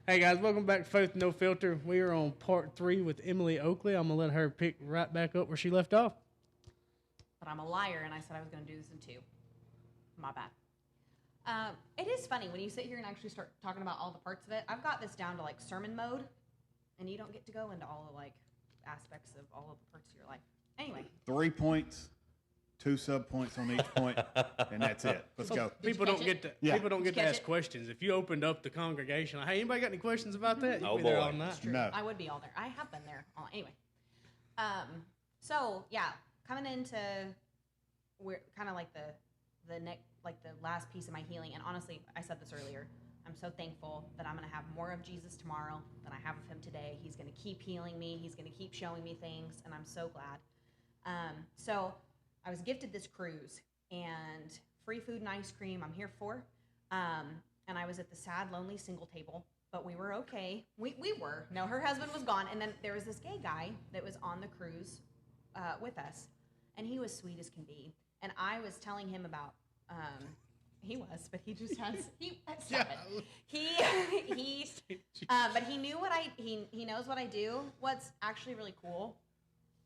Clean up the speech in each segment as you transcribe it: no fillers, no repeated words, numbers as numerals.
Hey guys, welcome back to Faith No Filter. We are on part 3 with Emily Oakley. I'm going to let her pick right back up where she left off. But I'm a liar, and I said I was going to do this in 2. My bad. It is funny when you sit here and actually start talking about all the parts of it. I've got this down to like sermon mode, and you don't get to go into all the like aspects of all of the parts of your life. Anyway. 3 points, 2 sub-points on each point, and that's it. Let's go. People don't get to ask questions. If you opened up the congregation, like, hey, anybody got any questions about that? You'd be there all night. No. I would be all there. I have been there. Anyway. So yeah, coming into we're kind of like the last piece of my healing. And honestly, I said this earlier. I'm so thankful that I'm going to have more of Jesus tomorrow than I have of him today. He's going to keep healing me. He's going to keep showing me things, and I'm so glad. So I was gifted this cruise, and free food and ice cream I'm here for. And I was at the sad, lonely single table, but we were okay. We were. No, her husband was gone, and then there was this gay guy that was on the cruise with us, and he was sweet as can be. And I was telling him about... he was, but he just has but he knew he knows what I do. What's actually really cool,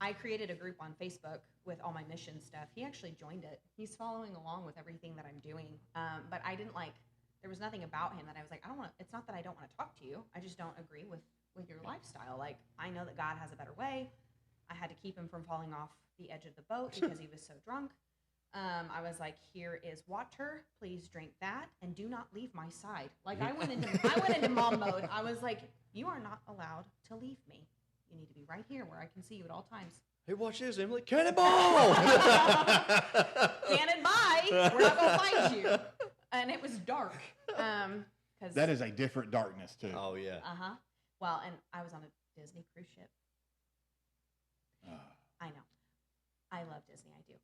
I created a group on Facebook with all my mission stuff. He actually joined it. He's following along with everything that I'm doing. But I didn't there was nothing about him that I was like, it's not that I don't want to talk to you. I just don't agree with your lifestyle. Like, I know that God has a better way. I had to keep him from falling off the edge of the boat because he was so drunk. I was like, here is water. Please drink that, and do not leave my side. Like, I went into mom mode. I was like, you are not allowed to leave me. You need to be right here where I can see you at all times. Hey, watch this, Emily. Cannonball! Cannon, bye. We're not going to find you. And it was dark. That is a different darkness, too. Oh, yeah. Uh-huh. Well, and I was on a Disney cruise ship. I know. I love Disney. I do.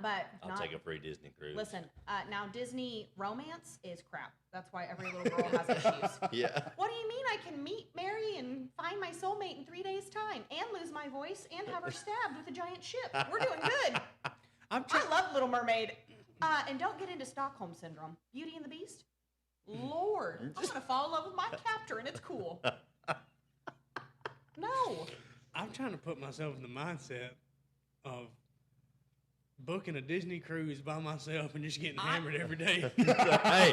But I'll take a free Disney cruise. Listen, now Disney romance is crap. That's why every little girl has issues. Yeah. What do you mean I can marry, and find my soulmate in 3 days' time, and lose my voice, and have her stabbed with a giant ship? We're doing good. I love Little Mermaid. And don't get into Stockholm Syndrome. Beauty and the Beast? Lord, I'm going to fall in love with my captor, and it's cool. No. I'm trying to put myself in the mindset of booking a Disney cruise by myself and just getting hammered every day. Hey,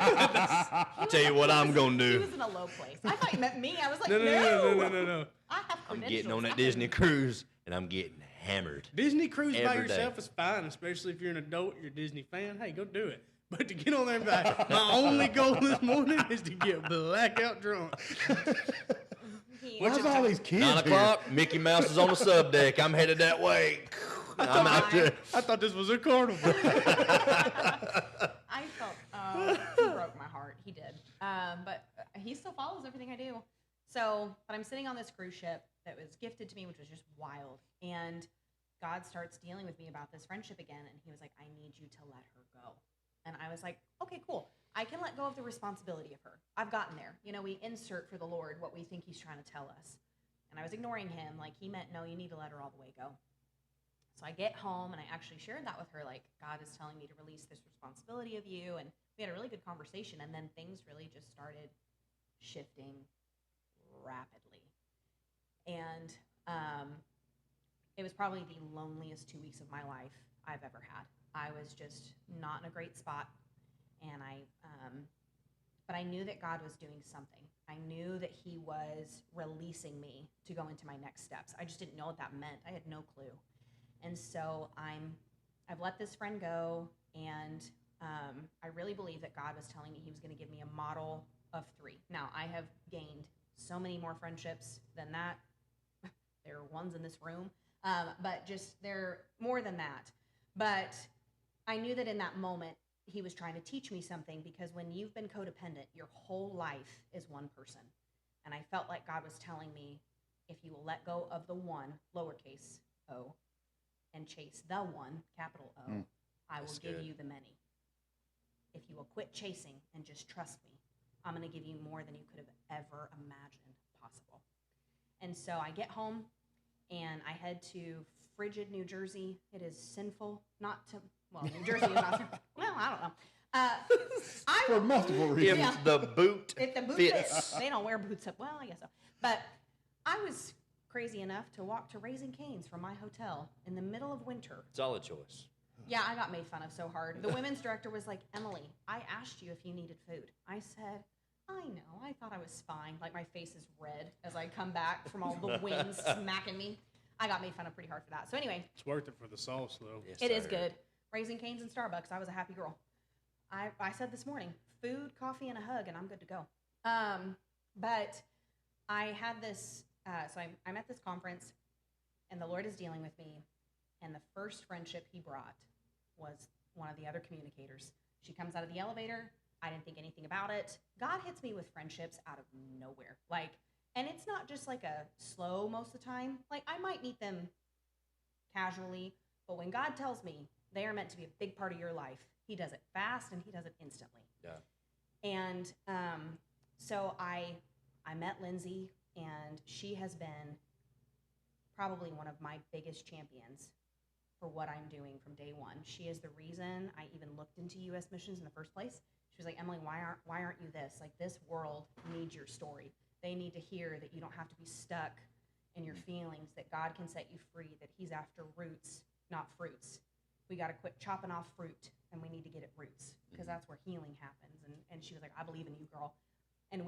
tell you what I'm going to do. He was in a low place. I thought you meant me. I was like, No. I have I'm credentials. getting on that Disney cruise, and I'm getting hammered. Disney cruise by every yourself day. is fine, especially if you're an adult, you're a Disney fan. Hey, go do it. But to get on there and be like, my only goal this morning is to get blackout drunk. What's all these kids 9 o'clock, Mickey Mouse is on the sub deck. I'm headed that way. I'm out there. I thought this was a carnival. I felt, he broke my heart. He did. But he still follows everything I do. So, but I'm sitting on this cruise ship that was gifted to me, which was just wild. And God starts dealing with me about this friendship again. And he was like, I need you to let her go. And I was like, okay, cool. I can let go of the responsibility of her. I've gotten there. You know, we insert for the Lord what we think he's trying to tell us. And I was ignoring him. Like, he meant, no, you need to let her all the way go. So I get home, and I actually shared that with her, like, God is telling me to release this responsibility of you, and we had a really good conversation, and then things really just started shifting rapidly. And it was probably the loneliest 2 weeks of my life I've ever had. I was just not in a great spot, and but I knew that God was doing something. I knew that he was releasing me to go into my next steps. I just didn't know what that meant. I had no clue. And so I've let this friend go, and I really believe that God was telling me he was going to give me a model of 3. Now, I have gained so many more friendships than that. There are ones in this room, but just they're more than that. But I knew that in that moment, he was trying to teach me something, because when you've been codependent, your whole life is one person. And I felt like God was telling me, if you will let go of the one, lowercase o, and chase the one, capital O, I will give you the many. If you will quit chasing and just trust me, I'm going to give you more than you could have ever imagined possible. And so I get home, and I head to frigid New Jersey. It is sinful not to, well, New Jersey is not sinful. Well, I don't know. For multiple reasons. The boot. If the boot Fits. fit. They don't wear boots up. Well, I guess so. But I was crazy enough to walk to Raising Cane's from my hotel in the middle of winter. Solid choice. Yeah, I got made fun of so hard. The women's director was like, Emily, I asked you if you needed food. I said, I know. I thought I was fine. Like, my face is red as I come back from all the winds smacking me. I got made fun of pretty hard for that. So anyway. It's worth it for the sauce, though. Yes, It is sir. good. Raising Cane's and Starbucks. I was a happy girl. I said this morning, food, coffee, and a hug, and I'm good to go. But I had this, so I'm at this conference, and the Lord is dealing with me, and the first friendship he brought was one of the other communicators. She comes out of the elevator. I didn't think anything about it. God hits me with friendships out of nowhere. Like, and it's not just like a slow most of the time. Like, I might meet them casually, but when God tells me they are meant to be a big part of your life, he does it fast and he does it instantly. Yeah. And so I met Lindsay, and she has been probably one of my biggest champions for what I'm doing from day one. She is the reason I even looked into U.S. missions in the first place. She was like, Emily, why aren't you this? Like, this world needs your story. They need to hear that you don't have to be stuck in your feelings, that God can set you free, that he's after roots, not fruits. We got to quit chopping off fruit, and we need to get at roots, because that's where healing happens. And she was like, I believe in you, girl. And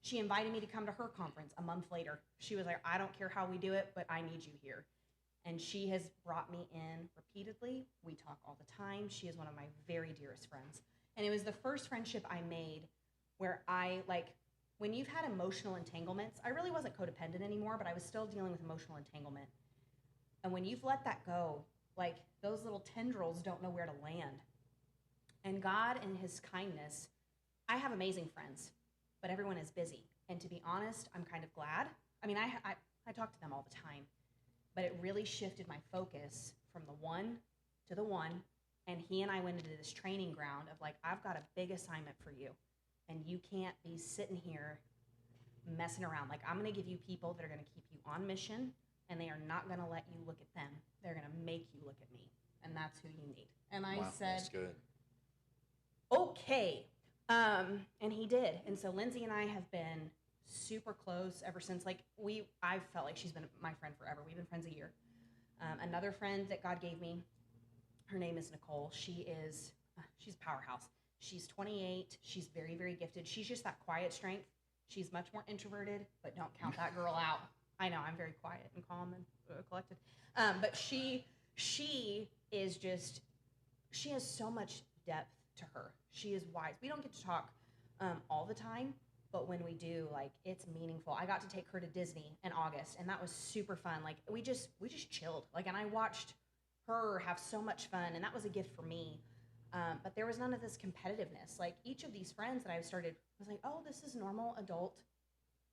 she invited me to come to her conference a month later. She was like, I don't care how we do it, but I need you here. And she has brought me in repeatedly. We talk all the time. She is one of my very dearest friends. And it was the first friendship I made where when you've had emotional entanglements, I really wasn't codependent anymore, but I was still dealing with emotional entanglement. And when you've let that go, like, those little tendrils don't know where to land. And God, in his kindness, I have amazing friends, but everyone is busy. And to be honest, I'm kind of glad. I mean, I talk to them all the time, but it really shifted my focus from the one to the one. And he and I went into this training ground of like, I've got a big assignment for you, and you can't be sitting here messing around. Like, I'm going to give you people that are going to keep you on mission, and they are not going to let you look at them. They're going to make you look at me, and that's who you need. And I said, That's good. okay. And he did. And so Lindsay and I have been super close ever since. Like, I felt like she's been my friend forever. We've been friends a year. Another friend that God gave me, her name is Nicole. She's a powerhouse. She's 28. She's very, very gifted. She's just that quiet strength. She's much more introverted, but don't count that girl out. I know, I'm very quiet and calm and collected. But she is just, she has so much depth to her. She is wise. We don't get to talk all the time, but when we do, like, it's meaningful. I got to take her to Disney in August, and that was super fun. Like, we just chilled. Like, and I watched her have so much fun, and that was a gift for me. But there was none of this competitiveness. Like, each of these friends that I've started was like, oh, this is normal, adult,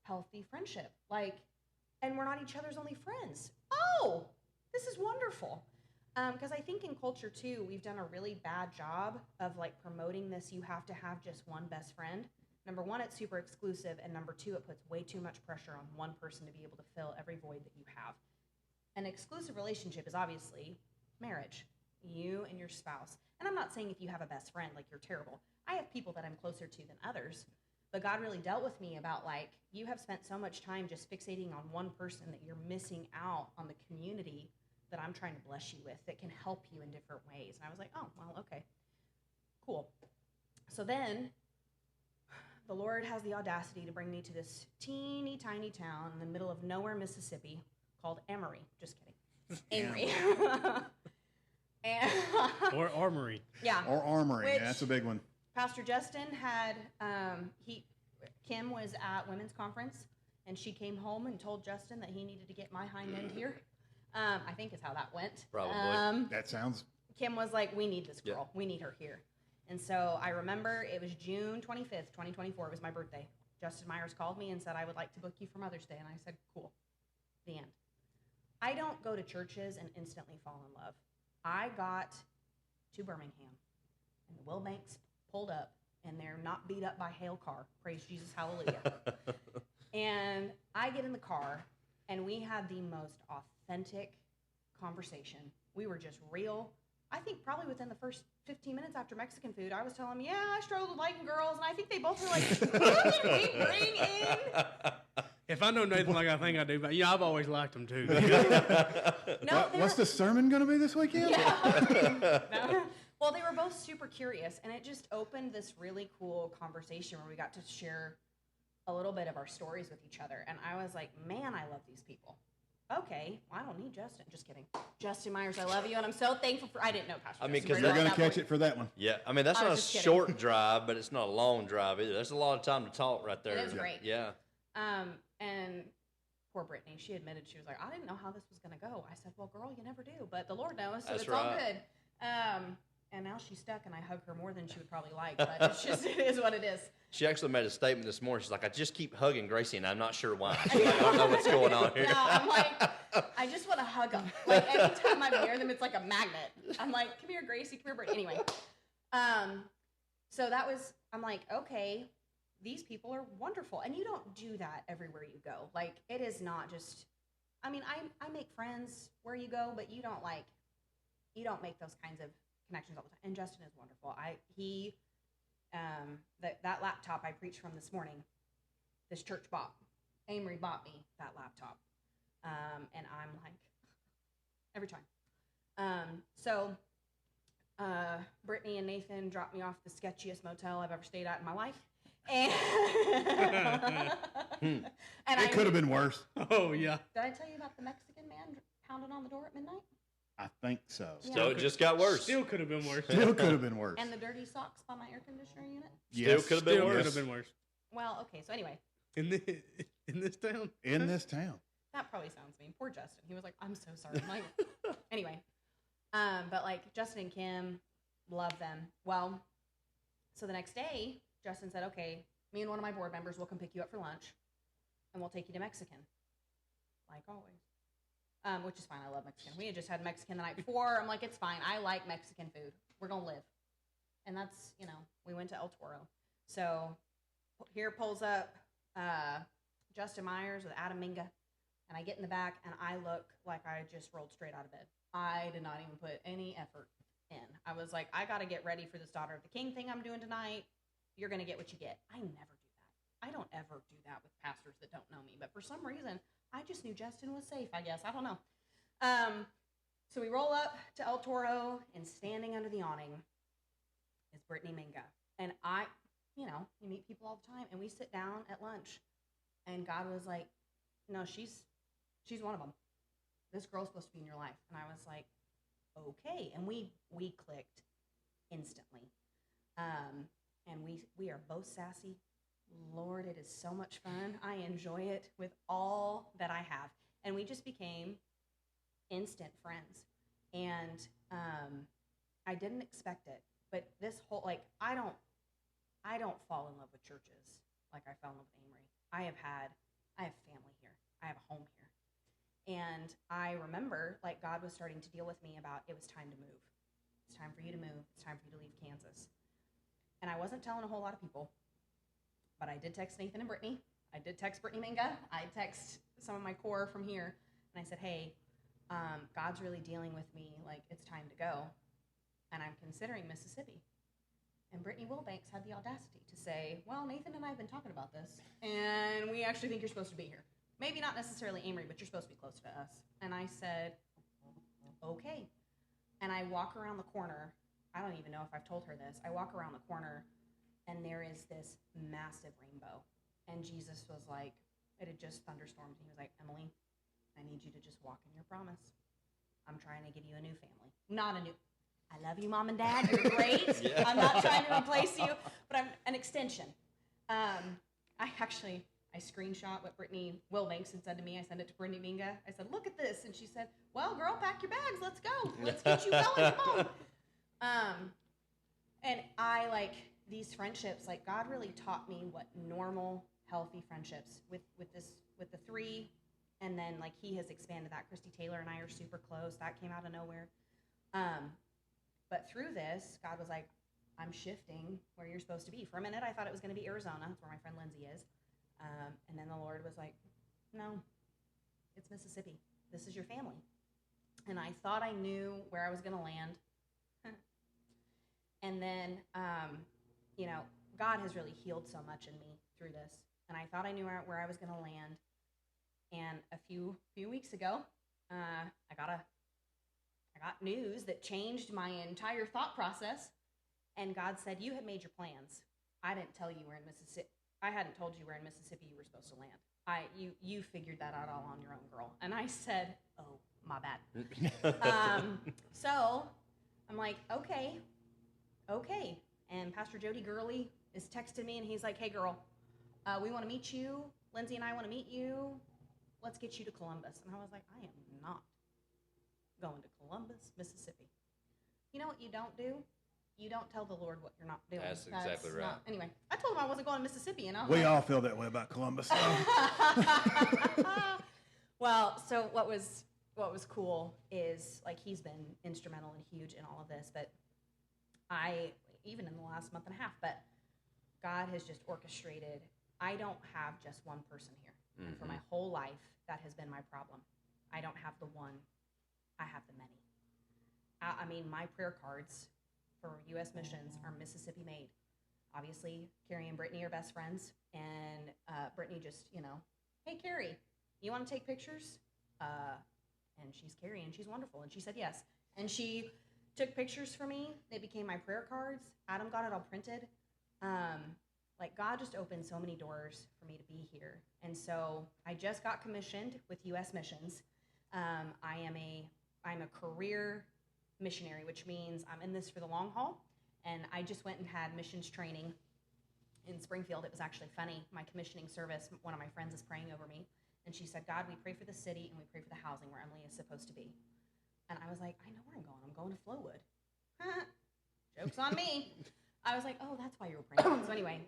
healthy friendship. Like, and we're not each other's only friends. Oh, this is wonderful. Because I think in culture, too, we've done a really bad job of, like, promoting this, you have to have just one best friend. Number one, it's super exclusive, and number two, it puts way too much pressure on one person to be able to fill every void that you have. An exclusive relationship is obviously marriage, you and your spouse. And I'm not saying if you have a best friend, like, you're terrible. I have people that I'm closer to than others, but God really dealt with me about, like, you have spent so much time just fixating on one person that you're missing out on the community that I'm trying to bless you with that can help you in different ways. And I was like, oh, well, okay, cool. So then the Lord has the audacity to bring me to this teeny tiny town in the middle of nowhere, Mississippi, called Emory. Just kidding. Amory. And Or armory. yeah. Or armory. Which- Yeah, that's a big one. Pastor Justin had, Kim was at women's conference, and she came home and told Justin that he needed to get my hind end here. I think is how that went. Probably. That sounds. Kim was like, we need this girl. Yeah. We need her here. And so I remember it was June 25th, 2024. It was my birthday. Justin Myers called me and said, I would like to book you for Mother's Day. And I said, cool. The end. I don't go to churches and instantly fall in love. I got to Birmingham, and the Wilbanks pulled up, and they're not beat up by hail car. Praise Jesus, hallelujah. And I get in the car, and we had the most authentic conversation. We were just real. I think probably within the first 15 minutes after Mexican food, I was telling them, yeah, I struggled with liking girls, and I think they both were like, what did we bring in? If I know Nathan like I think I do, but yeah, I've always liked him too. No, What's the sermon going to be this weekend? Yeah. No. Well, they were both super curious, and it just opened this really cool conversation where we got to share a little bit of our stories with each other. And I was like, man, I love these people. Okay, well, I don't need Justin. Just kidding. Justin Myers, I love you, and I'm so thankful for. I didn't know Pastor. I mean, Justin 'cause They're Myers going at to that catch point. it for that one. Yeah, I mean, that's I not a was just kidding. short drive, but it's not a long drive either. There's a lot of time to talk right there. It was great. Yeah. And poor Brittany, she admitted, she was like, I didn't know how this was going to go. I said, well, girl, you never do, but the Lord knows, so That's it's all right. good. And now she's stuck, and I hug her more than she would probably like, but it's just, it is what it is. She actually made a statement this morning. She's like, I just keep hugging Gracie, and I'm not sure why. She's like, I don't know what's going on here. No, I'm like, I just want to hug them. Like, anytime I'm near them, it's like a magnet. I'm like, come here, Gracie, come here, Brittany. Anyway, so that was, I'm like, okay, these people are wonderful. And you don't do that everywhere you go. Like, it is not just, I mean, I make friends where you go, but you don't make those kinds of connections all the time. And Justin is wonderful. That laptop I preached from this morning, this church bought. Amory bought me that laptop. And I'm like, every time. So Brittany and Nathan dropped me off the sketchiest motel I've ever stayed at in my life. And, and It could have been worse. Oh yeah. Did I tell you about the Mexican man pounding on the door at midnight? I think so. Yeah. So it just got worse. Still could have been worse. Still could have been worse. And the dirty socks by my air conditioner unit? Yes. Still could have been Still worse. could have been worse. Well, okay, so anyway, In this town. In this town. that probably sounds mean. Poor Justin. He was like, I'm so sorry. I'm like, anyway. But like Justin and Kim, love them. Well, so the next day, Justin said, okay, me and one of my board members will come pick you up for lunch, and we'll take you to Mexican. Like always. Which is fine. I love Mexican. We had just had Mexican the night before. I'm like, it's fine. I like Mexican food. We're going to live. And that's, we went to El Toro. So here pulls up Justin Myers with Adam Minga. And I get in the back, and I look like I just rolled straight out of bed. I did not even put any effort in. I was like, I got to get ready for this Daughter of the King thing I'm doing tonight. You're going to get what you get. I never do that. I don't ever do that with pastors that don't know me. But for some reason, I just knew Justin was safe, I guess. I don't know. So we roll up to El Toro, and standing under the awning is Brittany Minga. And you meet people all the time, and we sit down at lunch. And God was like, no, she's one of them. This girl's supposed to be in your life. And I was like, okay. And we clicked instantly. And we are both sassy. Lord, it is so much fun. I enjoy it with all that I have. And we just became instant friends. And I didn't expect it. But this whole, like, I don't fall in love with churches like I fell in love with Amory. I have family here. I have a home here. And I remember, like, God was starting to deal with me about it was time to move. It's time for you to move. It's time for you to leave Kansas. And I wasn't telling a whole lot of people, but I did text Nathan and Brittany. I did text Brittany Minga. I text some of my core from here. And I said, hey, God's really dealing with me. Like, it's time to go. And I'm considering Mississippi. And Brittany Wilbanks had the audacity to say, well, Nathan and I have been talking about this, and we actually think you're supposed to be here. Maybe not necessarily Amory, but you're supposed to be close to us. And I said, okay. And I walk around the corner. I don't even know if I've told her this. I walk around the corner, and there is this massive rainbow. And Jesus was like, it had just thunderstormed. And he was like, Emily, I need you to just walk in your promise. I'm trying to give you a new family. I love you, Mom and Dad. You're great. Yeah. I'm not trying to replace you, but I'm an extension. I screenshot what Brittany Wilbanks had said to me. I sent it to Brittany Minga. I said, look at this. And she said, well, girl, pack your bags. Let's go. Let's get you going. Come on. And I, like, these friendships, like, God really taught me what normal, healthy friendships with the three. And then, like, he has expanded that. Christy Taylor and I are super close. That came out of nowhere. But through this, God was like, I'm shifting where you're supposed to be. For a minute, I thought it was going to be Arizona. That's where my friend Lindsay is. And then the Lord was like, no, it's Mississippi. This is your family. And I thought I knew where I was going to land. And then, God has really healed so much in me through this. And I thought I knew where I was going to land. And a few weeks ago, I got news that changed my entire thought process. And God said, "You had made your plans. I didn't tell you where in Mississippi. I hadn't told you where in Mississippi you were supposed to land. You figured that out all on your own, girl." And I said, "Oh, my bad." So I'm like, okay. And Pastor Jody Gurley is texting me, and he's like, "Hey, girl, we want to meet you. Lindsay and I want to meet you. Let's get you to Columbus." And I was like, I am not going to Columbus, Mississippi. You know what you don't do? You don't tell the Lord what you're not doing. That's exactly right. Anyway, I told him I wasn't going to Mississippi, and I was We like, all feel that way about Columbus. Well, so what was cool is, like, he's been instrumental and huge in all of this, but even in the last month and a half, but God has just orchestrated. I don't have just one person here. And for my whole life, that has been my problem. I don't have the one. I have the many. I mean, my prayer cards for U.S. missions are Mississippi made. Obviously, Carrie and Brittany are best friends, and Brittany just, "Hey, Carrie, you want to take pictures?" And she's Carrie, and she's wonderful, and she said yes. And she took pictures for me. They became my prayer cards. Adam got it all printed. God just opened so many doors for me to be here. And so I just got commissioned with U.S. Missions. I'm a career missionary, which means I'm in this for the long haul. And I just went and had missions training in Springfield. It was actually funny. My commissioning service, one of my friends is praying over me. And she said, "God, we pray for the city and we pray for the housing where Emily is supposed to be." And I was like, I know where I'm going. I'm going to Flowood. Joke's on me. I was like, oh, that's why you were praying. So anyway,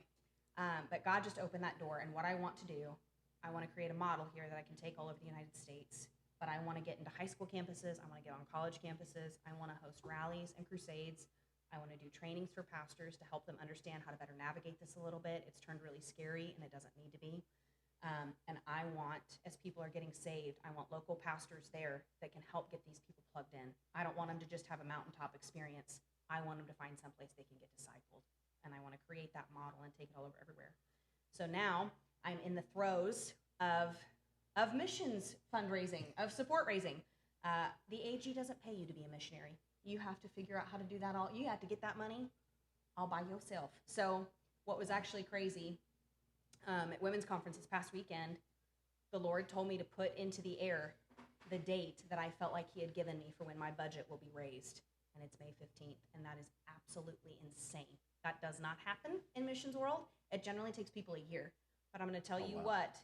but God just opened that door. And what I want to do, I want to create a model here that I can take all over the United States. But I want to get into high school campuses. I want to get on college campuses. I want to host rallies and crusades. I want to do trainings for pastors to help them understand how to better navigate this a little bit. It's turned really scary, and it doesn't need to be. And I want, as people are getting saved, I want local pastors there that can help get these people plugged in. I don't want them to just have a mountaintop experience. I want them to find someplace they can get discipled. And I want to create that model and take it all over everywhere. So now I'm in the throes of missions fundraising, of support raising. The AG doesn't pay you to be a missionary. You have to figure out how to do that all. You have to get that money all by yourself. So what was actually crazy, at women's conference this past weekend, the Lord told me to put into the air the date that I felt like he had given me for when my budget will be raised. And it's May 15th. And that is absolutely insane. That does not happen in missions world. It generally takes people a year. But I'm going to tell you what,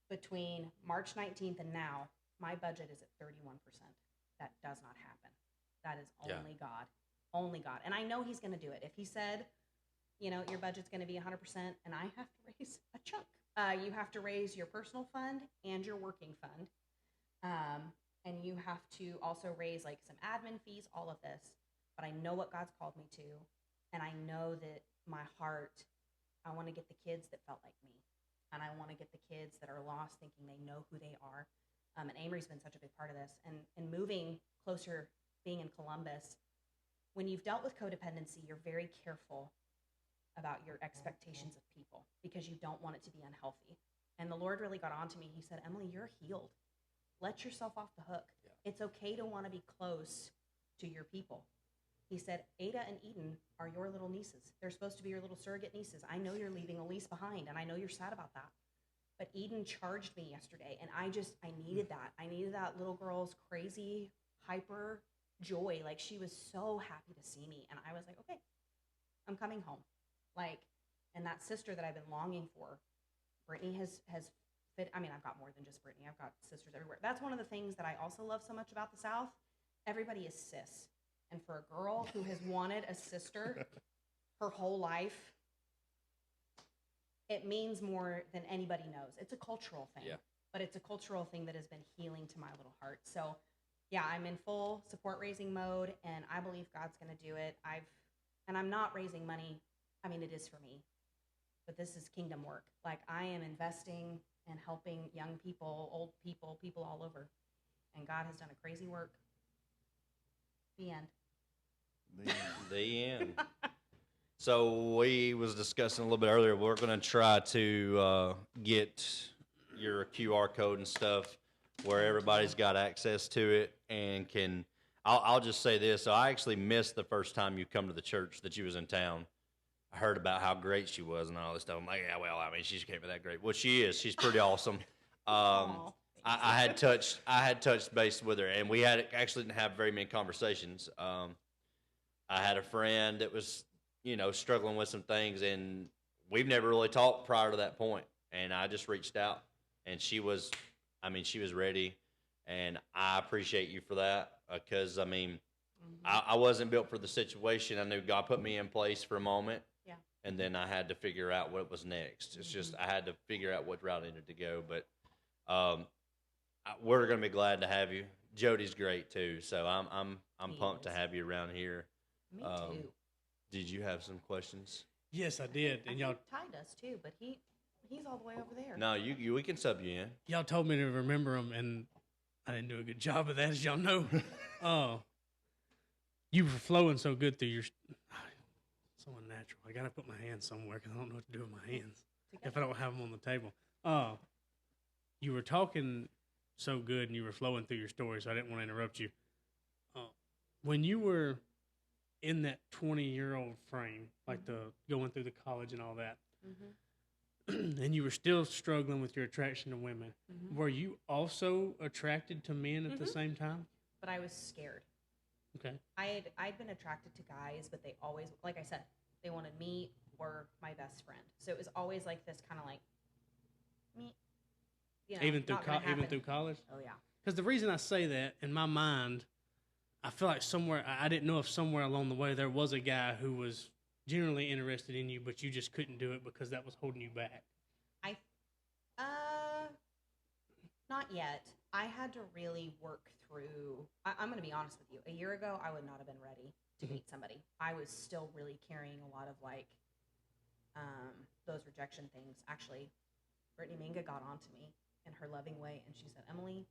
between March 19th and now, my budget is at 31%. That does not happen. That is only God. Only God. And I know he's going to do it. If he said, your budget's going to be 100%, and I have to raise a chunk. You have to raise your personal fund and your working fund. And you have to also raise some admin fees, all of this. But I know what God's called me to. And I know that my heart, I want to get the kids that felt like me. And I want to get the kids that are lost thinking they know who they are. And Amory's been such a big part of this. And moving closer, being in Columbus, when you've dealt with codependency, you're very careful about your expectations of people because you don't want it to be unhealthy. And the Lord really got on to me. He said, "Emily, you're healed. Let yourself off the hook. Yeah. It's okay to want to be close to your people." He said, "Ada and Eden are your little nieces. They're supposed to be your little surrogate nieces. I know you're leaving Elise behind, and I know you're sad about that. But Eden charged me yesterday, and I needed that. I needed that little girl's crazy, hyper joy. She was so happy to see me. And I was like, okay, I'm coming home. And that sister that I've been longing for, Brittany has fit. I mean, I've got more than just Brittany. I've got sisters everywhere. That's one of the things that I also love so much about the South. Everybody is sis. And for a girl who has wanted a sister her whole life, it means more than anybody knows. It's a cultural thing, but it's a cultural thing that has been healing to my little heart. So, yeah, I'm in full support raising mode, and I believe God's going to do it. I'm not raising money. I mean, it is for me, but this is kingdom work. I am investing and helping young people, old people all over, and God has done a crazy work. The end. The end. So we was discussing a little bit earlier. We're going to try to get your QR code and stuff where everybody's got access to it and can. I'll just say this. So I actually missed the first time you come to the church that you was in town. I heard about how great she was and all this stuff. I'm like, yeah, well, I mean, she can't be that great. Well, she is. She's pretty awesome. I had touched base with her, and we actually didn't have very many conversations. I had a friend that was, struggling with some things, and we've never really talked prior to that point. And I just reached out, and she was ready, and I appreciate you for that because, I wasn't built for the situation. I knew God put me in place for a moment, and then I had to figure out what was next. It's just I had to figure out what route I needed to go, but we're going to be glad to have you. Jody's great too, so I'm pumped to have you around here. Me too. Did you have some questions? Yes, I did. And y'all, Ty does too, but he's all the way over there. No, we can sub you in. y'all told me to remember them, and I didn't do a good job of that, as y'all know. You were flowing so good through your. So unnatural. I gotta put my hands somewhere because I don't know what to do with my hands if I don't have them on the table. You were talking so good, and you were flowing through your story, so I didn't want to interrupt you. When you were in that 20-year-old frame, like the going through the college and all that, and you were still struggling with your attraction to women, were you also attracted to men at the same time? But I was scared. Okay. I'd been attracted to guys, but they always, like I said, they wanted me or my best friend. So it was always like this kind of like me. Even through college? Oh yeah. Because the reason I say that, in my mind, I feel like somewhere, I didn't know if somewhere along the way there was a guy who was generally interested in you, but you just couldn't do it because that was holding you back. Not yet. I had to really work through, I'm going to be honest with you. A year ago, I would not have been ready to meet somebody. I was still really carrying a lot of those rejection things. Actually, Brittany Minga got onto me in her loving way, and she said, Emily,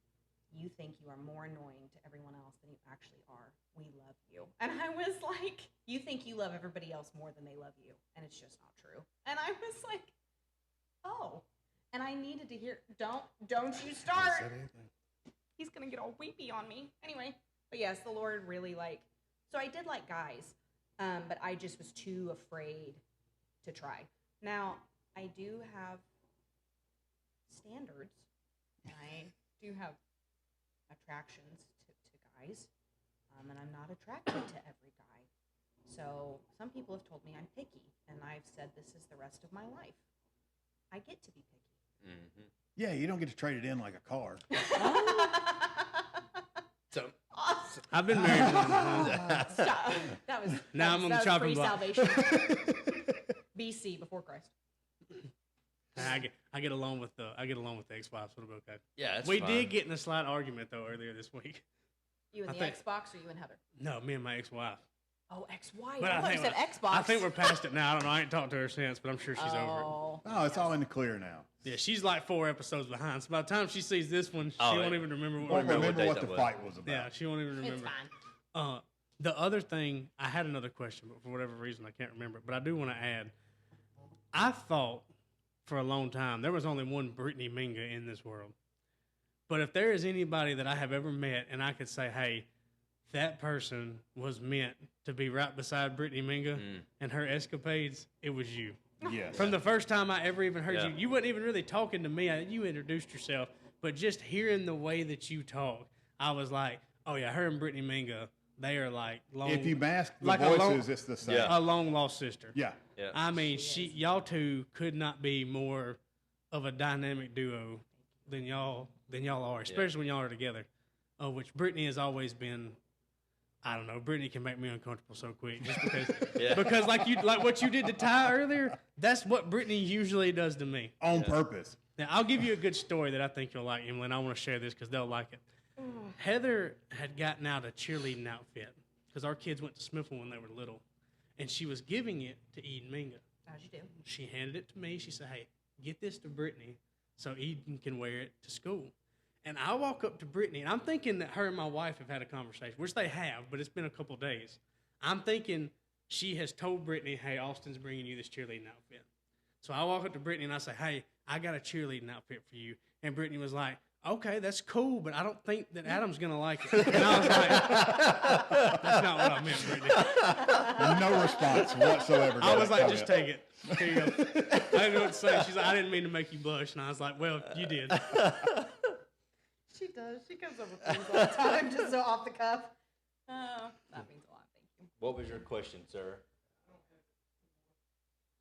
you think you are more annoying to everyone else than you actually are. We love you. And I was like, you think you love everybody else more than they love you. And it's just not true. And I was like, oh. And I needed to hear, don't you start. He's going to get all weepy on me. Anyway, but yes, the Lord really so I did like guys, but I just was too afraid to try. Now, I do have standards, and I do have attractions to guys, and I'm not attracted to every guy. So some people have told me I'm picky, and I've said this is the rest of my life. I get to be picky. Mm-hmm. Yeah, you don't get to trade it in like a car. So I've been married once. Stop. Now I'm on the chopping block. Pre-salvation. BC, before Christ. I get along with the ex-wives. It'll be okay. Yeah, we fine. did get in a slight argument though earlier this week. You and the Xbox, or you and Heather? No, me and my ex-wife. Oh, ex-wife. But I thought you said Xbox. I think we're past it now. I don't know. I ain't talked to her since, but I'm sure she's over it. Oh, it's all in the clear now. Yeah, she's like 4 episodes behind. So by the time she sees this one, she won't even remember what What the fight was about. Yeah, she won't even remember. It's fine. The other thing, I had another question, but for whatever reason, I can't remember it. But I do want to add, I thought for a long time there was only one Brittany Minga in this world. But if there is anybody that I have ever met and I could say, hey, that person was meant to be right beside Brittany Minga and her escapades, it was you. Yes. From the first time I ever even heard you, you weren't even really talking to me. You introduced yourself, but just hearing the way that you talk, I was like, oh yeah, her and Brittany Minga, they are like long. If you mask the like voices, it's the same. Yeah. A long lost sister. Yeah. Yeah. I mean, y'all two could not be more of a dynamic duo than y'all are, especially when y'all are together. Which Brittany has always been. I don't know. Brittany can make me uncomfortable so quick, just because. Because like what you did to Ty earlier, that's what Brittany usually does to me On purpose. Now I'll give you a good story that I think you'll like, Emily, and I want to share this because they'll like it. Heather had gotten out a cheerleading outfit because our kids went to Smithville when they were little, and she was giving it to Eden Minga. As you do. She handed it to me. She said, "Hey, get this to Brittany so Eden can wear it to school." And I walk up to Brittany, and I'm thinking that her and my wife have had a conversation, which they have, but it's been a couple of days. I'm thinking she has told Brittany, hey, Austin's bringing you this cheerleading outfit. So I walk up to Brittany and I say, hey, I got a cheerleading outfit for you. And Brittany was like, okay, that's cool, but I don't think that Adam's going to like it. And I was like, that's not what I meant, Brittany. No response whatsoever. I was like, just take it. Here you go. I didn't know what to say. She's like, I didn't mean to make you blush. And I was like, well, you did. She does. She comes up with things all the time, just so off the cuff. Oh, that means a lot. Thank you. What was your question, sir?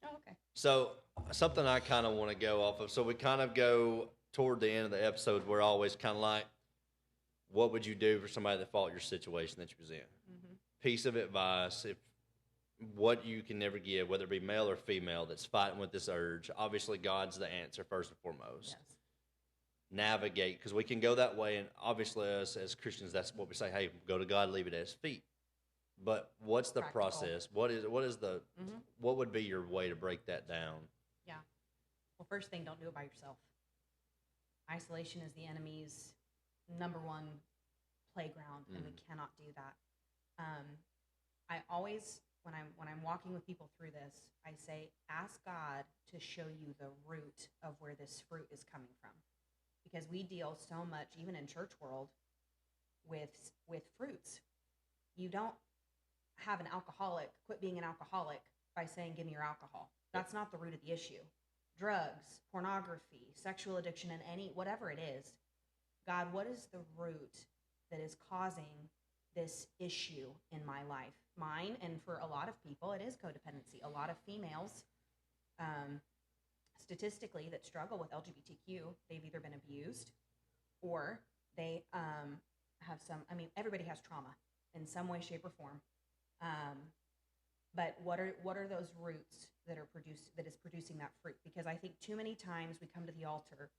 Oh, okay. So something I kind of want to go off of. So we kind of go toward the end of the episode. We're always kind of like, what would you do for somebody that fought your situation that you was in? Mm-hmm. Piece of advice, if what you can never give, whether it be male or female, that's fighting with this urge. Obviously, God's the answer first and foremost. Yes. Navigate, because we can go that way, and obviously us as Christians, that's what we say. Hey, go to God, leave it at His feet. But what's the Practical. process? What would be your way to break that down? Yeah. Well, first thing, don't do it by yourself. Isolation is the enemy's number one playground, and we cannot do that. I always, when I'm walking with people through this, I say, ask God to show you the root of where this fruit is coming from, because we deal so much, even in church world, with fruits. You don't have an alcoholic quit being an alcoholic by saying, give me your alcohol. That's not the root of the issue. Drugs, pornography, sexual addiction, and whatever it is. God, what is the root that is causing this issue in my life? Mine, and for a lot of people, it is codependency. A lot of females, statistically, that struggle with LGBTQ, they've either been abused or they have everybody has trauma in some way, shape, or form. But what are those roots that is producing that fruit? Because I think too many times we come to the altar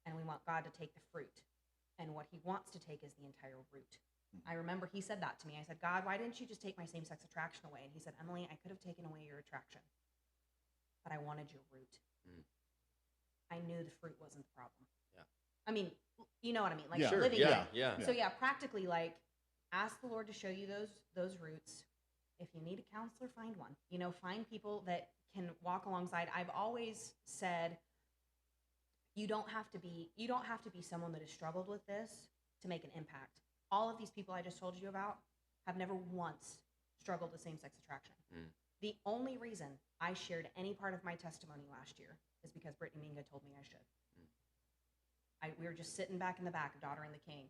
and we want God to take the fruit, and what He wants to take is the entire root. I remember He said that to me. I said, God, why didn't you just take my same-sex attraction away? And He said, Emily, I could have taken away your attraction, but I wanted your root. I knew the fruit wasn't the problem. Yeah. I mean, you know what I mean? Like living it. Yeah. So practically, like, ask the Lord to show you those roots. If you need a counselor, find one. Find people that can walk alongside. I've always said, you don't have to be someone that has struggled with this to make an impact. All of these people I just told you about have never once struggled with same-sex attraction. The only reason I shared any part of my testimony last year is because Brittany Minga told me I should. We were just sitting back in the back of Daughter of the King,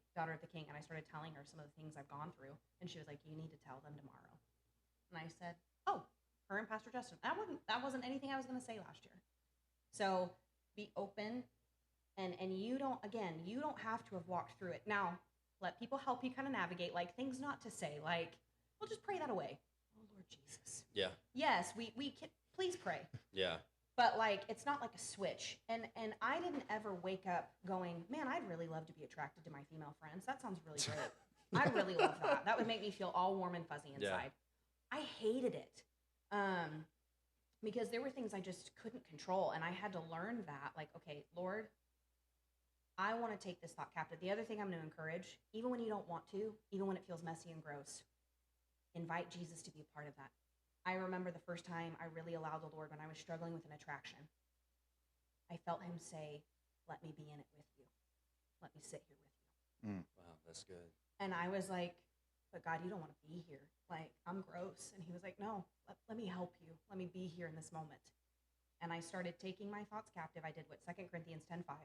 and I started telling her some of the things I've gone through, and she was like, you need to tell them tomorrow. And I said, oh, her and Pastor Justin. That wasn't anything I was going to say last year. So be open, and you don't have to have walked through it. Now, let people help you kind of navigate, like things not to say, like, well, just pray that away. Oh, Lord Jesus. Yeah. Yes, we can, please pray. Yeah. But, like, it's not like a switch. And I didn't ever wake up going, man, I'd really love to be attracted to my female friends. That sounds really great. I'd really love that. That would make me feel all warm and fuzzy inside. Yeah. I hated it because there were things I just couldn't control. And I had to learn that, like, okay, Lord, I want to take this thought captive. The other thing I'm going to encourage, even when you don't want to, even when it feels messy and gross, invite Jesus to be a part of that. I remember the first time I really allowed the Lord when I was struggling with an attraction. I felt Him say, let me be in it with you. Let me sit here with you. Wow, that's good. And I was like, but God, you don't want to be here. Like, I'm gross. And He was like, no, let me help you. Let me be here in this moment. And I started taking my thoughts captive. I did what 2 Corinthians 10:5.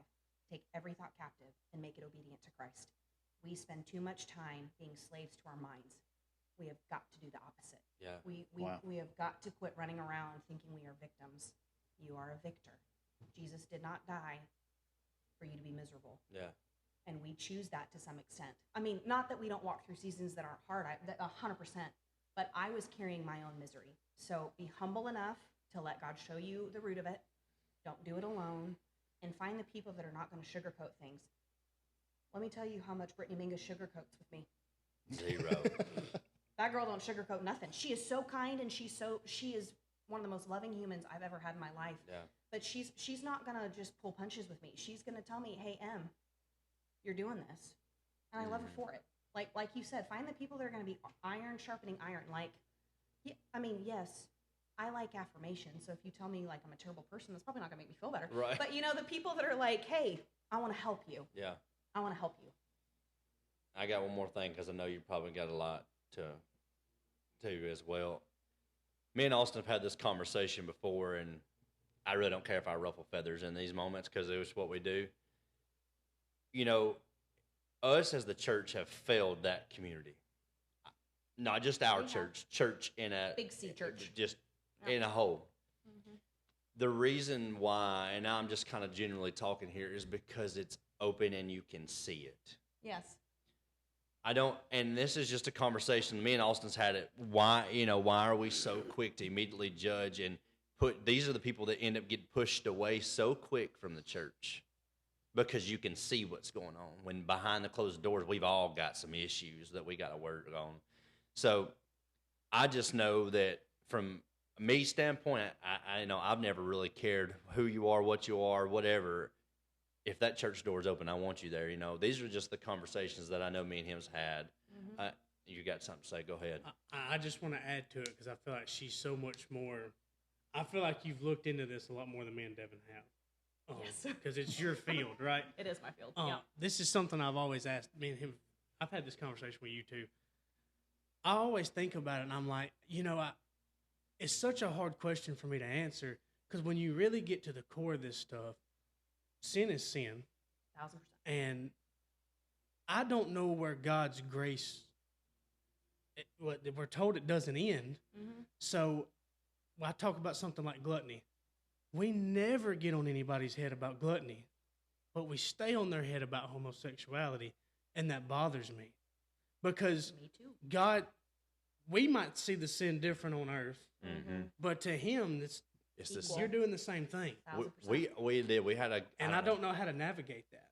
Take every thought captive and make it obedient to Christ. We spend too much time being slaves to our minds. We have got to do the opposite. Yeah. We have got to quit running around thinking we are victims. You are a victor. Jesus did not die for you to be miserable. Yeah. And we choose that to some extent. I mean, not that we don't walk through seasons that aren't hard, 100%, but I was carrying my own misery. So be humble enough to let God show you the root of it. Don't do it alone. And find the people that are not going to sugarcoat things. Let me tell you how much Brittany Minga sugarcoats with me. 0. That girl don't sugarcoat nothing. She is so kind, and she is one of the most loving humans I've ever had in my life. Yeah. But she's not going to just pull punches with me. She's going to tell me, hey, Em, you're doing this. And I love her for it. Like you said, find the people that are going to be iron sharpening iron. Like, Yeah, I mean, yes, I like affirmation. So if you tell me like I'm a terrible person, that's probably not gonna make me feel better. Right. But the people that are like, hey, I want to help you. Yeah. I want to help you. I got one more thing because I know you probably got a lot to as well. Me and Austin have had this conversation before, and I really don't care if I ruffle feathers in these moments because it was what we do. Us as the church have failed that community. Not just our church in a Big C church. just in a whole. Mm-hmm. The reason why, and I'm just kind of generally talking here, is because it's open and you can see it. Yes. I don't, and this is just a conversation me and Austin's had it. Why are we so quick to immediately judge and these are the people that end up getting pushed away so quick from the church because you can see what's going on. When behind the closed doors, we've all got some issues that we got to work on. So I just know that from me standpoint, I've never really cared who you are, what you are, whatever. If that church door is open, I want you there. These are just the conversations that I know me and him's had. Mm-hmm. You got something to say? Go ahead. I just want to add to it because I feel like she's so much more. I feel like you've looked into this a lot more than me and Devin have. Yes. Because it's your field, right? It is my field. Yeah. This is something I've always asked me and him. I've had this conversation with you too. I always think about it, and I'm like, it's such a hard question for me to answer because when you really get to the core of this stuff, sin is sin. 1000%. And I don't know where God's grace, we're told it doesn't end. Mm-hmm. So I talk about something like gluttony. We never get on anybody's head about gluttony, but we stay on their head about homosexuality, and that bothers me. Because Me too. God, we might see the sin different on earth, Mm-hmm. but to him, It's this. Equal. you're doing the same thing. 1000%. We did. We had a. And I don't know how to navigate that.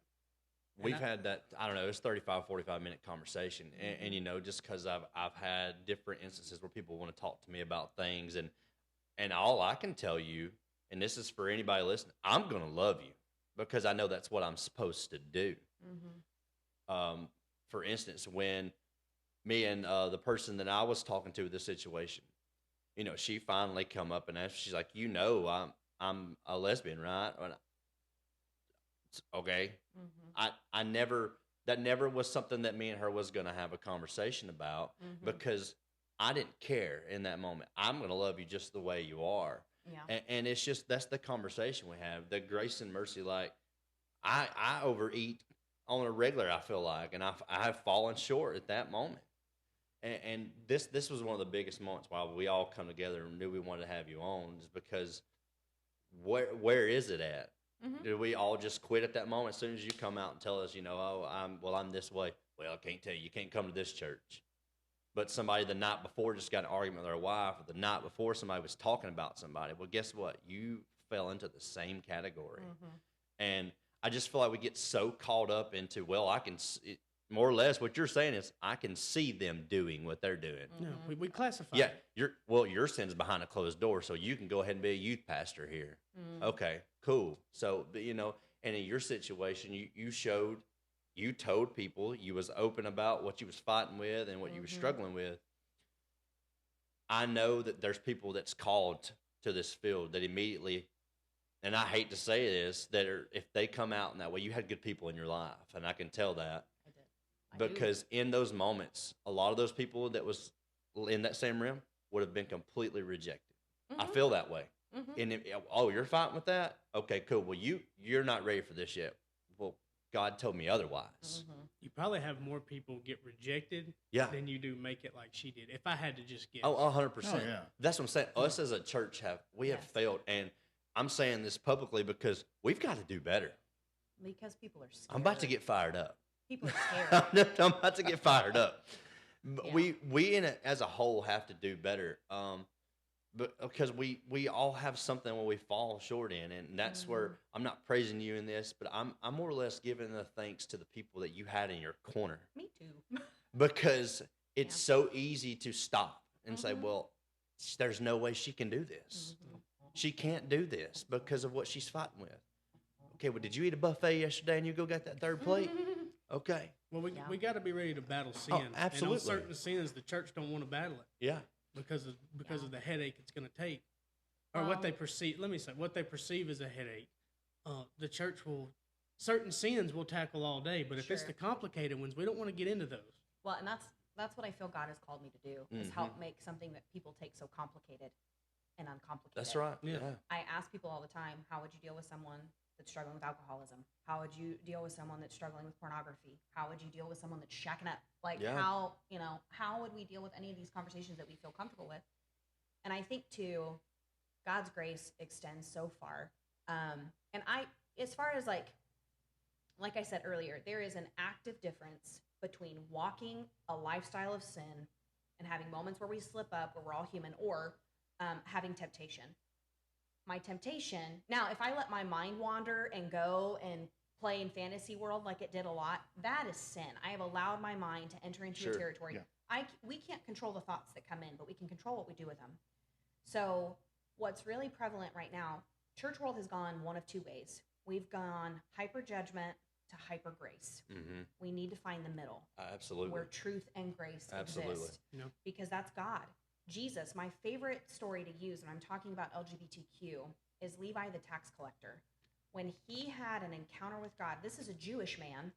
We've had that, I don't know, it's 35, 45-minute conversation. And just because I've had different instances where people want to talk to me about things. And all I can tell you, and this is for anybody listening, I'm going to love you because I know that's what I'm supposed to do. Mm-hmm. For instance, when me and the person that I was talking to with this situation, she finally come up and asked, she's like, I'm a lesbian, right? Okay. Mm-hmm. That never was something that me and her was going to have a conversation about Mm-hmm. because I didn't care in that moment. I'm going to love you just the way you are. Yeah. And it's just, that's the conversation we have. The grace and mercy, like I overeat on a regular, I feel like, and I have fallen short at that moment. And this was one of the biggest moments while we all come together and knew we wanted to have you on is because where is it at? Mm-hmm. Did we all just quit at that moment? As soon as you come out and tell us, I'm this way. Well, I can't tell you. You can't come to this church. But somebody the night before just got in an argument with their wife, or the night before somebody was talking about somebody. Well, guess what? You fell into the same category. Mm-hmm. And I just feel like we get so caught up into, more or less what you're saying is, I can see them doing what they're doing. No, we classify. Yeah, your sin's behind a closed door, so you can go ahead and be a youth pastor here. Mm-hmm. Okay, cool. So, and in your situation, you told people, you was open about what you was fighting with and what you was struggling with. I know that there's people that's called to this field that immediately, and I hate to say this, if they come out in that way, you had good people in your life, and I can tell that. Because in those moments, a lot of those people that was in that same room would have been completely rejected. Mm-hmm. I feel that way. Mm-hmm. And you're fighting with that? Okay, cool. Well, you're not ready for this yet. Well, God told me otherwise. Mm-hmm. You probably have more people get rejected than you do make it like she did. If I had to just guess. 100%. Oh, yeah. That's what I'm saying. Us as a church have failed. And I'm saying this publicly because we've got to do better. Because people are scared. I'm about to get fired up. People are scared. I'm about to get fired up. But Yeah. we as a whole have to do better. But because we all have something where we fall short in, and that's where I'm not praising you in this, but I'm more or less giving the thanks to the people that you had in your corner. Me too. Because it's so easy to stop and say, well, there's no way she can do this. She can't do this because of what she's fighting with. Okay, well, did you eat a buffet yesterday and you go got that third plate? Okay. Well, we got to be ready to battle sin. absolutely. And on certain sins, the church don't want to battle it. Yeah. because Yeah. of the headache it's going to take, or what they Well- perceive. Let me say what they perceive as a headache. The church will certain sins we'll tackle all day, but if it's Sure. the complicated ones, we don't want to get into those. Well, and that's what I feel God has called me to do, is help make something that people take so complicated and uncomplicated. That's right. Yeah. Yeah. I ask people all the time, how would you deal with someone that's struggling with alcoholism? How would you deal with someone that's struggling with pornography? How would you deal with someone that's shacking up? Like, Yeah. how would we deal with any of these conversations that we feel comfortable with? And I think, too, God's grace extends so far. And as far as like I said earlier, there is an active difference between walking a lifestyle of sin and having moments where we slip up, where we're all human, or having temptation. My temptation, now, if I let my mind wander and go and play in fantasy world like it did a lot, that is sin. I have allowed my mind to enter into Sure. a territory. Yeah. We can't control the thoughts that come in, but we can control what we do with them. So what's really prevalent right now, church world has gone one of two ways. We've gone hyper judgment to hyper grace. Mm-hmm. We need to find the middle Absolutely. where truth and grace Absolutely. exist. Yeah. Because that's God. Jesus, my favorite story to use when I'm talking about LGBTQ, is Levi the tax collector. When he had an encounter with God, this is a Jewish man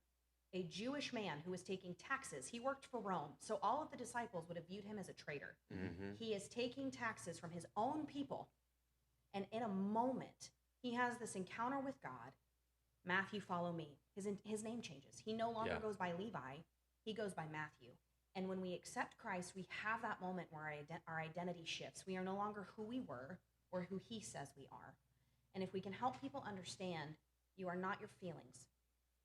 who was taking taxes. He worked for Rome, so all of the disciples would have viewed him as a traitor. Mm-hmm. He is taking taxes from his own people, and in a moment, he has this encounter with God. Matthew, follow me. His name changes. He no longer Yeah. goes by Levi. He goes by Matthew. And when we accept Christ, we have that moment where our identity shifts. We are no longer who we were or who he says we are. And if we can help people understand, you are not your feelings.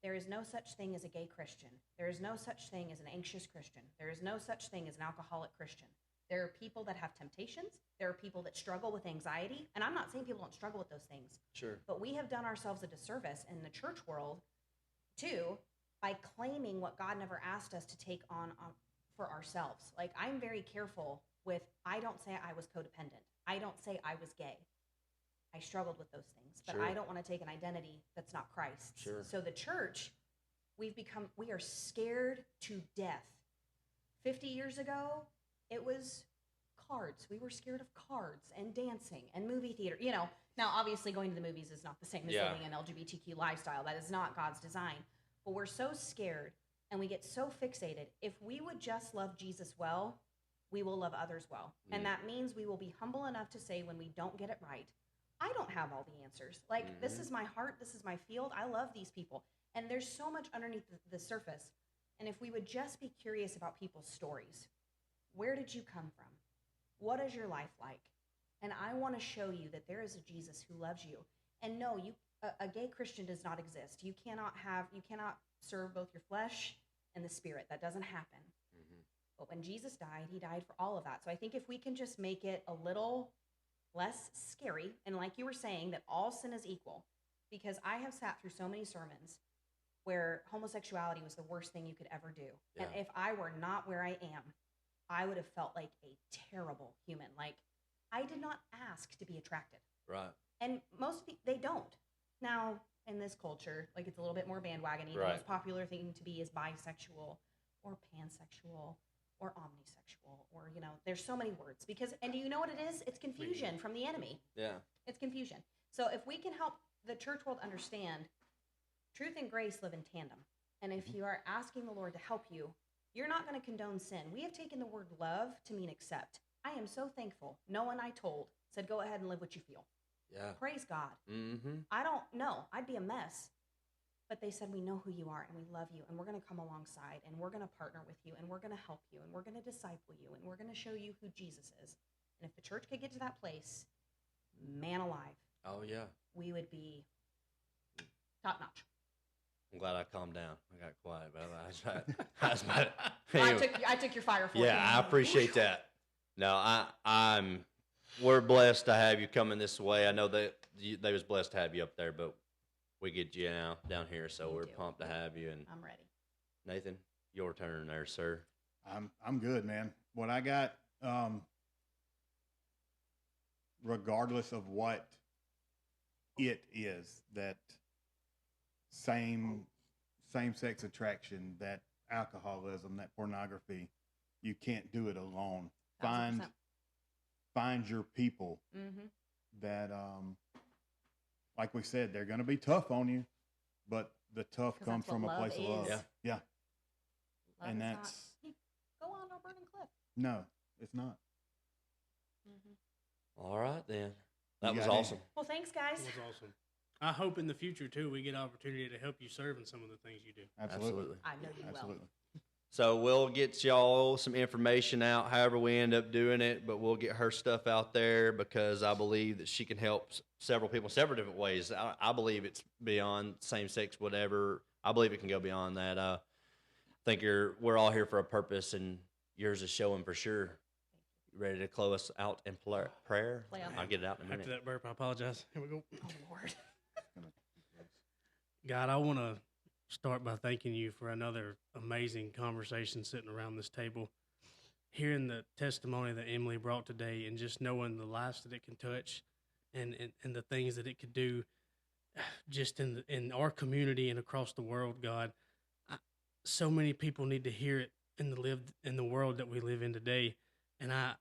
There is no such thing as a gay Christian. There is no such thing as an anxious Christian. There is no such thing as an alcoholic Christian. There are people that have temptations. There are people that struggle with anxiety. And I'm not saying people don't struggle with those things. Sure. But we have done ourselves a disservice in the church world, too, by claiming what God never asked us to take on for ourselves. Like, I'm very careful with, I don't say I was codependent. I don't say I was gay. I struggled with those things, but Sure. I don't want to take an identity that's not Christ's. Sure. So the church, we are scared to death. 50 years ago, it was cards. We were scared of cards and dancing and movie theater. Now obviously going to the movies is not the same as Yeah. living an LGBTQ lifestyle. That is not God's design. But we're so scared and we get so fixated. If we would just love Jesus well, we will love others well. And that means we will be humble enough to say when we don't get it right, I don't have all the answers. Like, this is my heart. This is my field. I love these people. And there's so much underneath the surface. And if we would just be curious about people's stories, where did you come from? What is your life like? And I want to show you that there is a Jesus who loves you. And no, a gay Christian does not exist. You cannot serve both your flesh and the spirit. That doesn't happen. Mm-hmm. But when Jesus died, he died for all of that. So I think if we can just make it a little less scary, and like you were saying, that all sin is equal, because I have sat through so many sermons where homosexuality was the worst thing you could ever do. Yeah. And if I were not where I am, I would have felt like a terrible human. Like, I did not ask to be attracted. Right. And most they don't. Now, in this culture, like, it's a little bit more bandwagon-y. The Right. most popular thing to be is bisexual or pansexual or omnisexual, or, there's so many words. And do you know what it is? It's confusion from the enemy. Yeah. It's confusion. So if we can help the church world understand, truth and grace live in tandem. And if you are asking the Lord to help you, you're not going to condone sin. We have taken the word love to mean accept. I am so thankful. No one I told said, go ahead and live what you feel. Yeah. Praise God. Mm-hmm. I don't know. I'd be a mess. But they said, we know who you are and we love you and we're going to come alongside and we're going to partner with you and we're going to help you and we're going to disciple you and we're going to show you who Jesus is. And if the church could get to that place, man alive, Oh yeah. we would be top notch. I'm glad I calmed down. I got quiet, but I was about I took your fire for you. Yeah, I appreciate that. No, we're blessed to have you coming this way. I know that they was blessed to have you up there, but we get you now down here, so Me we're too. pumped to have you. And I'm ready. Nathan, your turn there, sir. I'm good, man. What I got, regardless of what it is, that same-sex attraction, that alcoholism, that pornography, you can't do it alone. 1000%. find your people Mm-hmm. that, like we said, they're going to be tough on you, but the tough 'Cause comes that's what from a love place of love. is. Yeah. Yeah. Love And is not, that's, "Hey, go on a burning cliff." no, it's not. Mm-hmm. All right, then. That You was got any? awesome. Well, thanks, guys. It was awesome. I hope in the future too we get opportunity to help you serve in some of the things you do. Absolutely. I know you will. Absolutely. So we'll get y'all some information out, however we end up doing it, but we'll get her stuff out there because I believe that she can help several people several different ways. I believe it's beyond same sex, whatever. I believe it can go beyond that. I think we're all here for a purpose, and yours is showing for sure. You ready to close us out in prayer? Play on. I'll get it out in a minute. After that burp, I apologize. Here we go. Oh, Lord. God, I want to start by thanking you for another amazing conversation sitting around this table. Hearing the testimony that Emily brought today and just knowing the lives that it can touch and the things that it could do just in our community and across the world, God. So many people need to hear it in the world that we live in today. And I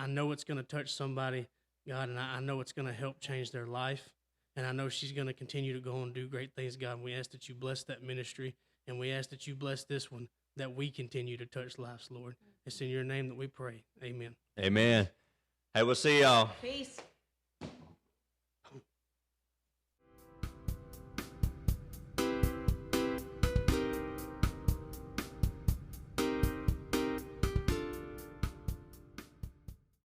know it's going to touch somebody, God, and I know it's going to help change their life. And I know she's going to continue to go and do great things, God. And we ask that you bless that ministry, and we ask that you bless this one, that we continue to touch lives, Lord. It's in your name that we pray. Amen. Amen. Hey, we'll see y'all. Peace.